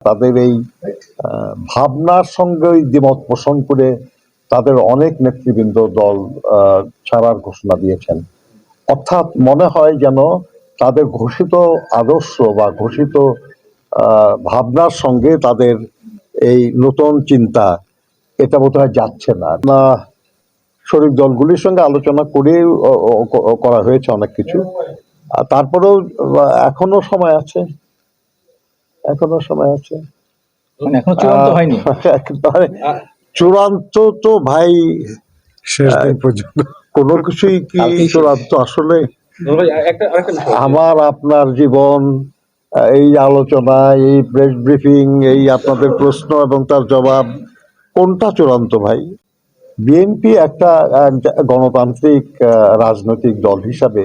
তাদের এই ভাবনার সঙ্গে দ্বিমত পোষণ করে তাদের অনেক নেতৃবৃন্দ দল ছাড়ার ঘোষণা দিয়েছেন। অর্থাৎ মনে হয় যেন তাদের ঘোষিত আদর্শ বা ঘোষিত ভাবনার সঙ্গে তাদের এই নতুন চিন্তা এটা বোধহয় যাচ্ছে না। শরিক দলগুলির সঙ্গে আলোচনা করে করা হয়েছে অনেক কিছু, তারপরেও এখনো সময় আছে, এখনো সময় আছে। এখনো চূড়ান্ত হয়নি। চূড়ান্ত তো ভাই শেষ দিন পর্যন্ত কোনো কিছুই কি চূড়ান্ত? আসলে আমার আপনার জীবন, এই আলোচনা, এই প্রেস ব্রিফিং, এই আপনাদের প্রশ্ন এবং তার জবাব, কোনটা চূড়ান্ত ভাই? বিএনপি একটা গণতান্ত্রিক রাজনৈতিক দল হিসাবে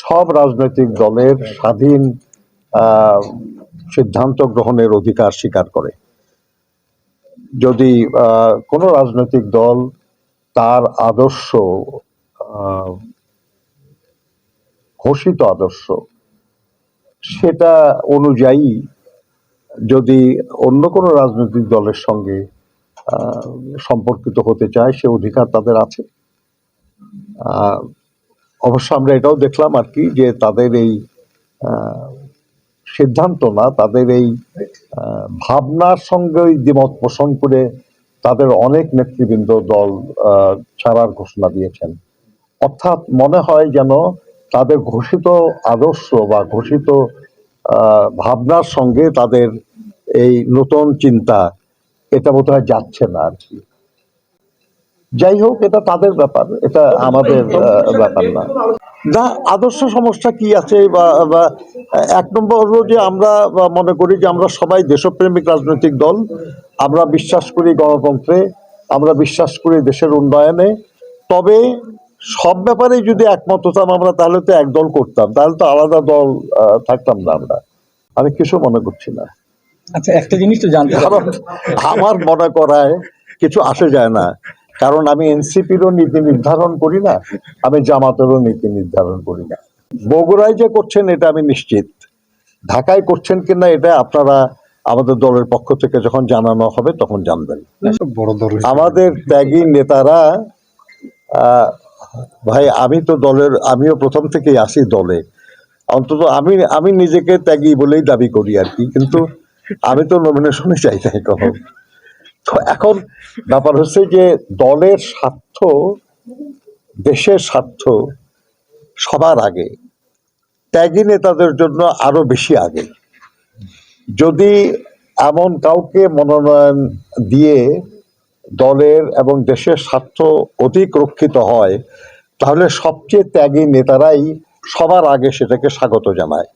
সব রাজনৈতিক দলের স্বাধীন সিদ্ধান্ত গ্রহণের অধিকার স্বীকার করে। যদি কোনো রাজনৈতিক দল তার আদর্শ, ঘোষিত আদর্শ, সেটা অনুযায়ী যদি অন্য কোনো রাজনৈতিক দলের সঙ্গে সম্পর্কিত হতে চায়, সে অধিকার তাদের আছে। অবশ্য আমরা এটাও দেখলাম আর কি, যে তাদের এই সিদ্ধান্ত না, তাদের এই ভাবনার সঙ্গে দ্বিমত পোষণ করে তাদের অনেক নেতৃবৃন্দ দল ছাড়ার ঘোষণা দিয়েছেন। অর্থাৎ মনে হয় যেন তাদের ঘোষিত আদর্শ বা ঘোষিত ভাবনার সঙ্গে তাদের এই নতুন চিন্তা এটা বোধহয় যাচ্ছে না আর কি। যাই হোক, এটা তাদের ব্যাপার, এটা আমাদের ব্যাপার না। না, আদর্শ সমস্যা কি আছে? বা এক নম্বর হলো যে আমরা মনে করি যে আমরা সবাই দেশপ্রেমিক রাজনৈতিক দল, আমরা বিশ্বাস করি গণতন্ত্রে, আমরা বিশ্বাস করি দেশের উন্নয়নে। তবে সব ব্যাপারে যদি একমত হতাম আমরা, তাহলে তো এক দল করতাম, তাহলে তো আলাদা দল থাকতাম না আমরা। আমি কিছু মনে করছি না। আচ্ছা, একটা জিনিস তো জানতে, কারণ আমার মনে করায় কিছু আসে যায় না, কারণ আমি এনসিপিরও নীতি নির্ধারণ করি না, আমি জামাতেরও নীতি নির্ধারণ করি না। বগুড়ায় যে করছেন এটা আমি নিশ্চিত, ঢাকায় করছেন কিনা এটা আপনারা আমাদের দলের পক্ষ থেকে যখন জানানো হবে তখন জানবেন। বড় দল আমাদের ত্যাগী নেতারা, ভাই আমি তো দলের, আমিও প্রথম থেকেই আসি দলে, অন্তত আমি নিজেকে ত্যাগী বলেই দাবি করি আর কি, কিন্তু আমি তো নমিনেশনে চাই নাই কখন। তো এখন ব্যাপার হচ্ছে যে দলের স্বার্থ, দেশের স্বার্থ সবার আগে, ত্যাগী নেতাদের জন্য আরো বেশি আগে। যদি এমন কাউকে মনোনয়ন দিয়ে দলের এবং দেশের স্বার্থ অধিক রক্ষিত হয়, তাহলে সবচেয়ে ত্যাগী নেতারাই সবার আগে সেটাকে স্বাগত জানায়।